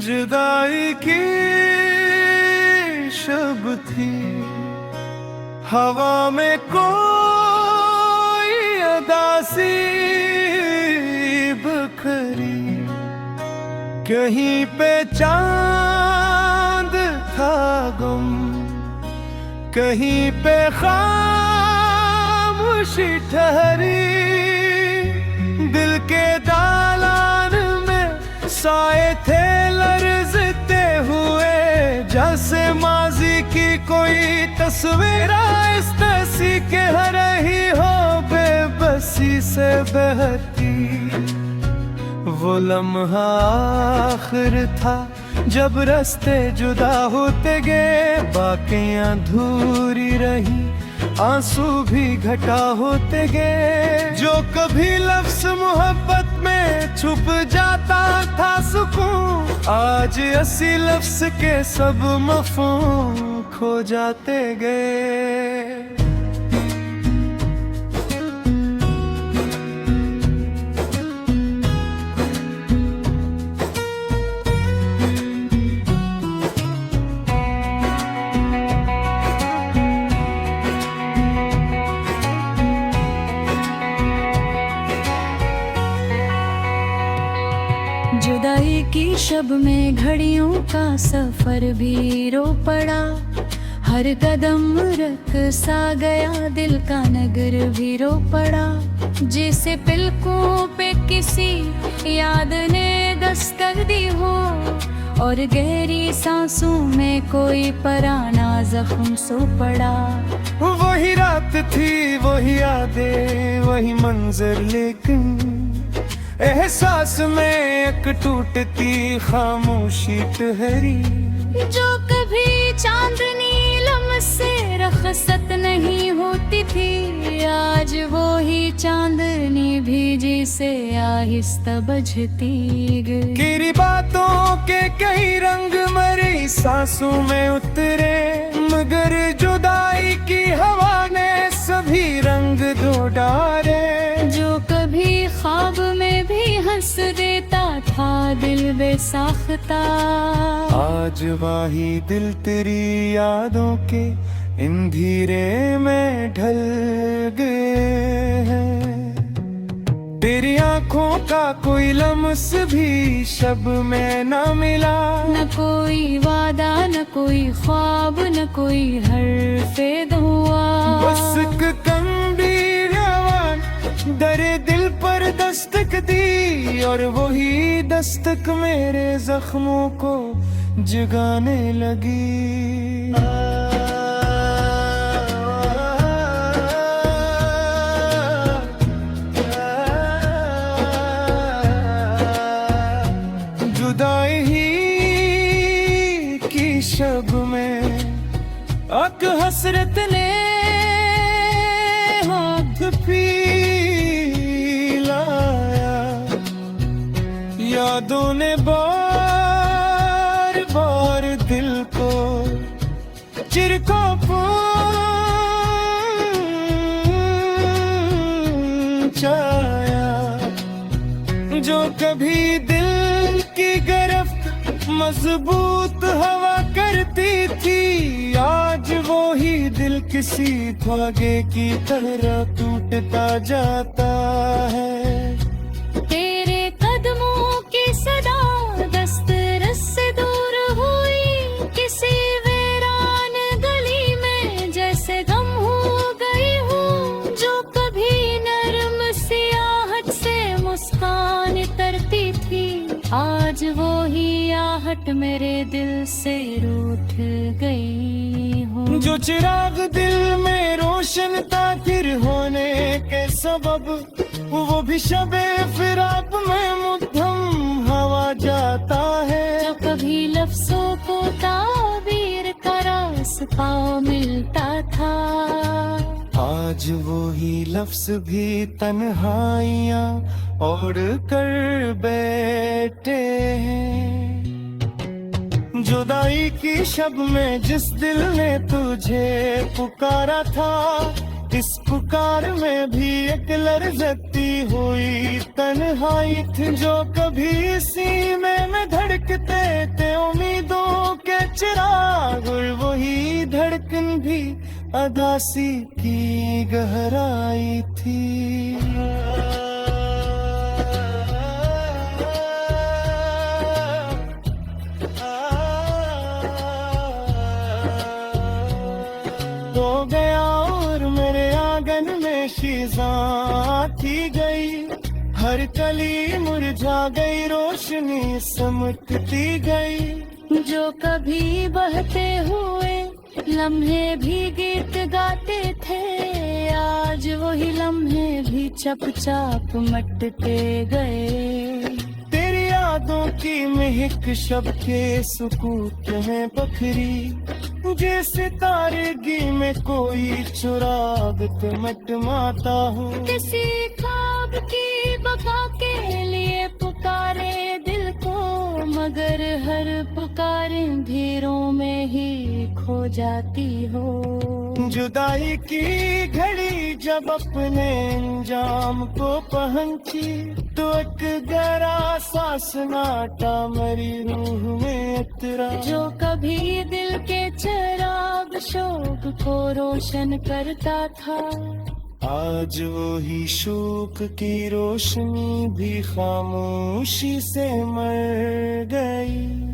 जुदाई की शब थी, हवा में कोई अदासी बखरी, कहीं पे चांद था गुम, कहीं पे खामोशी ठहरी। दिल के दालान में साए थे लरजते हुए, जैसे माजी की कोई तस्वीर आहिस्ता-सी के रही हो बेबसी से बहती। वो लम्हा आखिर था जब रास्ते जुदा होते गए, बाकियां अधूरी रही, आंसू भी घटा होते गए। जो कभी लफ्ज़ मोहब्बत में छुप जाता था सुकून, आज असी लफ्ज़ के सब मफ़हूम खो जाते गए। जुदाई की शब में घड़ियों का सफर भी रो पड़ा, हर कदम रख सा गया दिल का नगर भी रो पड़ा। जैसे पलकों पे किसी याद ने दस्तक दी हो, और गहरी सांसों में कोई पराना जख्म सो पड़ा। वही रात थी, वही यादें, वही मंजर, लेकिन एहसास में एक टूटती खामोशी ठहरी। जो कभी चांदनी से रखसत नहीं होती थी, आज वो ही चांदनी भीजी से आहिस्ता बजती गई। गिरी बातों के कई रंग मरी सांसों में उतरे, मगर जुदाई की हवा ने सभी रंग धो डाले। जो कभी ख्वाब में भी हंस देता था दिल बेसाख्ता, आज वही दिल तेरी यादों के अंधेरे में ढल गए हैं। तेरी आंखों का कोई लम्स भी शब में न मिला, न कोई वादा, न कोई ख्वाब, न कोई हर्फ़े दुआ। बस एक गंभीर आवाज़ दरे दिल पर दस्तक दी, और वही दस्तक मेरे जख्मों को जगाने लगी। जुदाई ही की शब में अक हसरत ने हाथ पिलाया, यादों ने बार बार दिल को चिरकों पहुंचाया। जो कभी दिल की गिरफ्त मजबूत हवा करती थी, आज वो ही दिल किसी धागे की तरह टूटता जाता है। तेरे कदमों की सदा दस्तरस से दूर हुई, किसी वीरान गली में जैसे गम हो गई हूँ। जो कभी नरम सियाहट से मुस्कान तरती थी, आज वो ही आहट मेरे दिल से रूठ गई हूँ। जो चिराग दिल में रोशन था फिर होने के सबब, वो भी शबे फिराक में मुद्दम हवा जाता है। जो कभी लफ्जों को ताबीर का रास्ता मिलता था, आज वो ही लफ्ज भी तन्हाइयाँ ओढ़ कर बैठे हैं। जुदाई की शब में जिस दिल ने तुझे पुकारा था, इस पुकार में भी एक लर्जती हुई तन्हाई थी, जो कभी सीने में धड़कते थे उम्मीदों के चिराग, और वही धड़कन भी अदासी की गहराई थी। तो गया और मेरे आंगन में शीज़ां थी गई, हर कली मुरझा गई, रोशनी समटती गई। जो कभी बहते हुए लम्हे भी गीत गाते थे, आज वही लम्हे भी चपचाप मटते गए। तेरी यादों की महक शब के सुकूत में बखरी, जैसे तारगी में कोई चुराग पे मटमाता हूँ। किसी ख्वाब की बका के लिए पुकारे दिल को, मगर हर पुकारे अंधेरों में ही खो जाती हो। जुदाई की घड़ी जब अपने अंजाम को पहुंची, तो एक गहरा सा सन्नाटा मेरी रूह में उतरा। जो कभी दिल के चिराग शोक को रोशन करता था, आज वही शोक की रोशनी भी खामोशी से मर गई।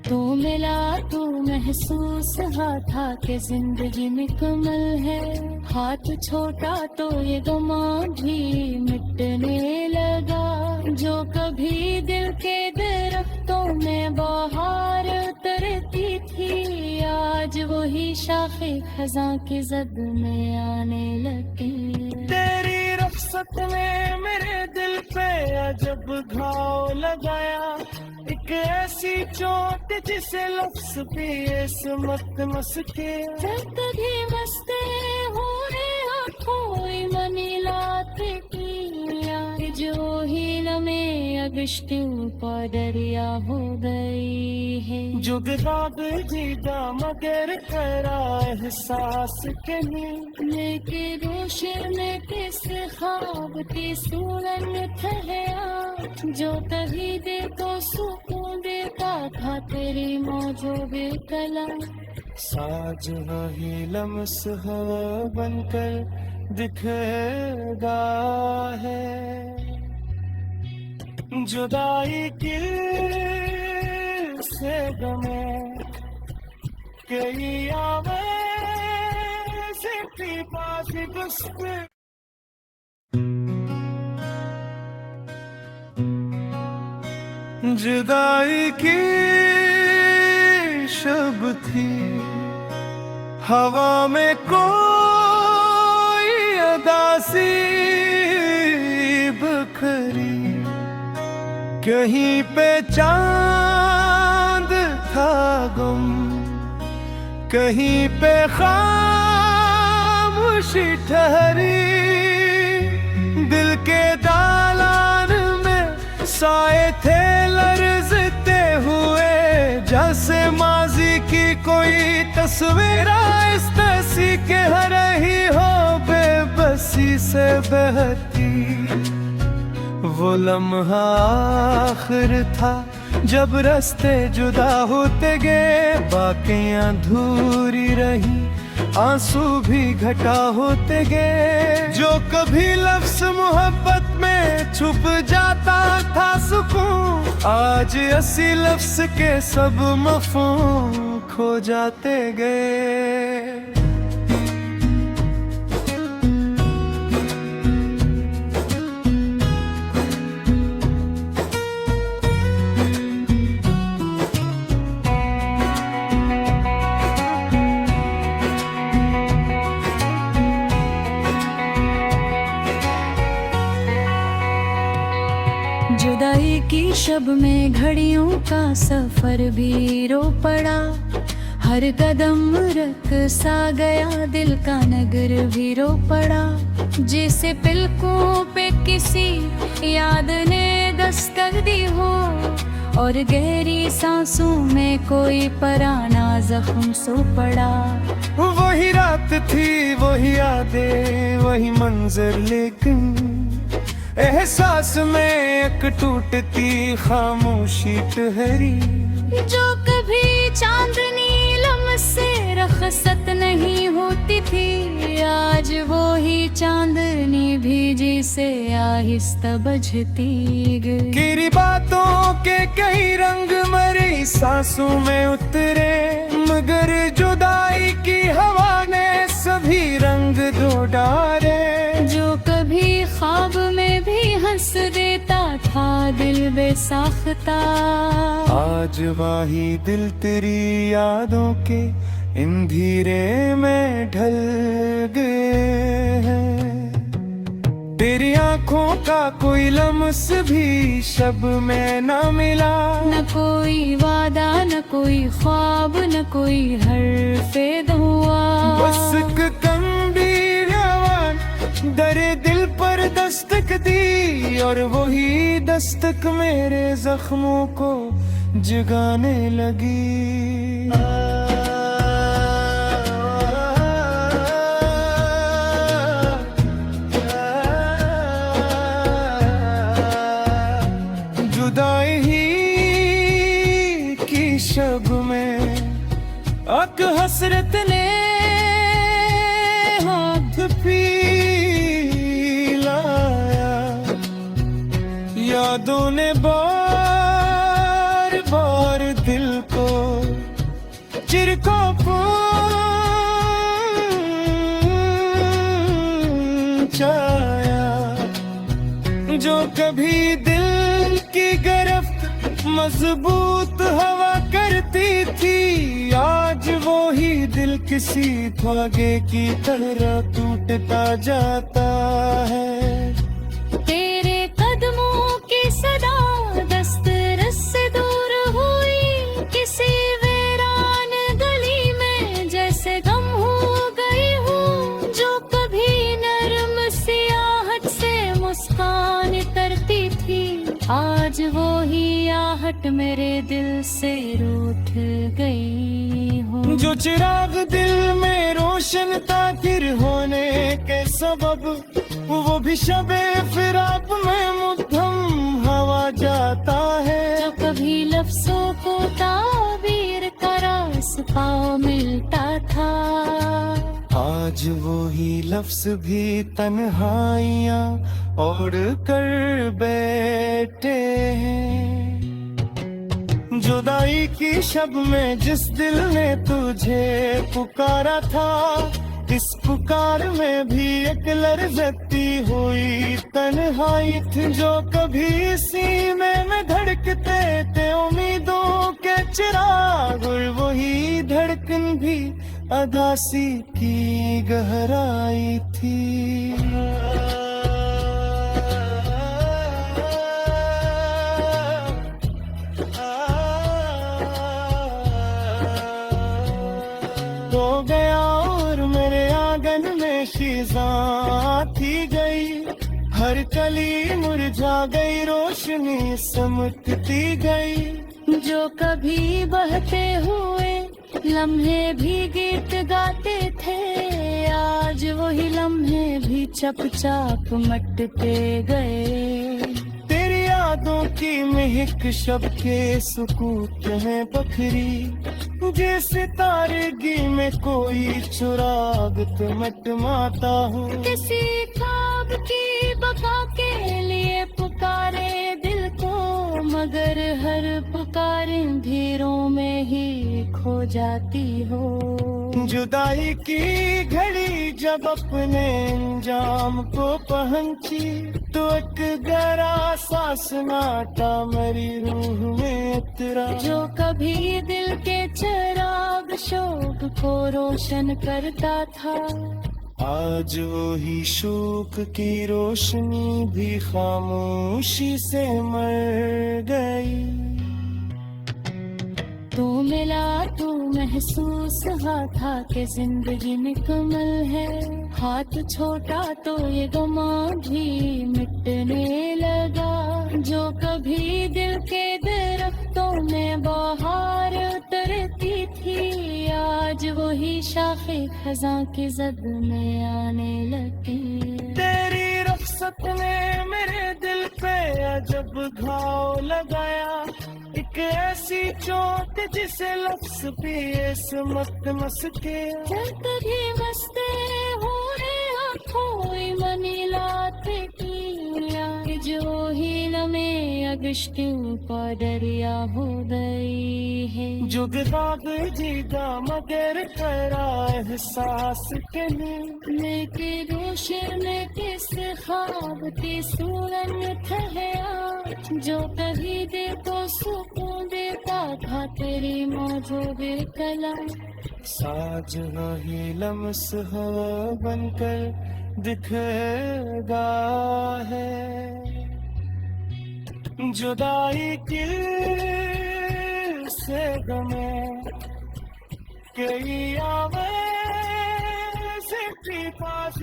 तू मिला तो महसूस हुआ था कि जिंदगी मुकम्मल है, हाथ छोटा तो ये गमा भी मिटने लगा। जो कभी दिल के दरख्तों में बहार उतरती थी, आज वही शाखे खज़ां की जद में आने लगी। तेरी रफ़्सत ने मेरे दिल पे अजब घाव लगाया, एक ऐसी चोट जिसे लफ्ज़ भी मत मसके। जब कभी मस्ते हो कोई मनी लाते किया, जो ही लम्हे अगश्तियों का दरिया हो गई है। जुगराब जीदा मगर करा एहसास कहीं, लेकिन रोशन किस ख्वाब की सूरन ठहरा, जो तभी दे तो सुकून देता था तेरी मौजूद कला। साज वही लम्स हवा बनकर दिखेगा है, जुदाई की से गमे कई आवे से पास गुस्से। जुदाई की शब थी, हवा में कोई अदासी बखरी, कहीं पे चांद था गुम, कहीं पे खामोशी ठहरी। दिल के दालान में साए थे लरजते हुए, जैसे माजी की कोई तस्वीर इस तसी के हर ही हो बेबसी से बहती। वो लम्हा आखिर था जब रास्ते जुदा होते गए, बाकियां अधूरी रही, आंसू भी घटा होते गए। जो कभी लफ्ज़ मोहब्बत में छुप जाता था सुकून, आज असी लफ्ज़ के सब मफ़हूम खो जाते गए। जुदाई की शब में घड़ियों का सफर भी रो पड़ा, हर कदम रख सा गया दिल का नगर भी रो पड़ा। जैसे पलकों पे किसी याद ने दस्तक दी हो, और गहरी सांसों में कोई पराना जख्म सो पड़ा। वो वही रात थी, वही यादें, वही मंजर, लेकिन एहसास में एक टूटती खामोशी ठहरी। जो कभी चांदनी लम से रखसत नहीं होती थी, आज वो ही चांदनी भीजी से आहिस्ता बजती गई। गिरी बातों के कई रंग मरी सांसों में उतरे, मगर जुदाई की हवा ने सभी रंग धो डाले। जो कभी ख्वाब में भी हंस देता था दिल बेसाख्ता, आज वही दिल तेरी यादों के अंधेरे में ढल गए हैं। तेरी आंखों का कोई लम्स भी शब में न मिला, न कोई वादा, न कोई ख्वाब, न कोई हर्फ़े दुआ। बस एक गंभीर आवाज़ दरे दिल पर दस्तक दी, और वही दस्तक मेरे जख्मों को जगाने लगी। जुदाई ही की शब में अक हसरत ने हाथ पिलाया, यादों ने बार बार दिल को चिरको पहुंचाया। जो कभी दिल की गिरफ्त मजबूत हवा करती थी, आज वो ही दिल किसी धागे की तरह टूटता जाता है। तेरे कदमों की सदा दस्तरस से दूर हुई, किसी वीरान गली में जैसे गम हो गई हूँ। जो कभी नरम सियाहट से मुस्कान तरती थी, आज वो ही आहट मेरे दिल से रूठ गई हूँ। जो चिराग दिल में रोशन था फिर होने के सबब, वो भी शबे फिराक में मुद्दम हवा जाता है। जो कभी लफ्जों को ताबीर का रास्ता मिलता था, आज वो ही लफ्ज भी तन्हाइयाँ ओढ़ कर बैठे हैं। जुदाई की शब में जिस दिल ने तुझे पुकारा था, इस पुकार में भी एक लर्ज़ती हुई तन्हाई थी। जो कभी सीने में धड़कते थे उम्मीदों के चिराग, और वही धड़कन भी अदासी की गहराई थी। तो गया और मेरे आंगन में खिज़ां थी गई, हर कली मुरझा गई, रोशनी सिमटती गई। जो कभी बहते हुए लम्हे भी गीत गाते थे, आज वही लम्हे भी चुपचाप मटते गए। तेरी यादों की महक शब के सुकूत में बखरी, जैसे तारगी में कोई चुराग मटमाता हूँ। किसी ख्वाब की बका के लिए पुकारे दिल को, मगर हर पुकार अंधेरों में ही खो जाती हो। जुदाई की घड़ी जब अपने अंजाम को पहुंची, तो एक गहरा सा सन्नाटा मेरी रूह में उतरा। जो कभी दिल के चिराग शोक को रोशन करता था, आज वही शोक की रोशनी भी खामोशी से मर गई। तू मिला तो महसूस हुआ था कि जिंदगी मुकम्मल है, हाथ छोटा तो ये गमा भी मिटने लगा। जो कभी दिल के दरख्तों में बहार उतरती थी, आज वो ही शाखे खजां की जद में आने लगी। तेरी रुखसत ने मेरे दिल पे अजब घाव लगाया, एक ऐसी चोट जिसे लफ्ज भी इस मत मस्के। तभी मस्ते हो रे आँखों मनी लाते किया, जो ही लम्हे अगश्तियों का दरिया हो गई है। जुग दाग जीदा मगर करा एहसास के लिए, लेके रोशन किस ख्वाब की सूरत ठहरा, जो कभी दे तो सुकून देता था तेरी मौजूद कला। साज ही लम्स हो बनकर दिखेगा है, जुदाई की से गमे कई आवे से पास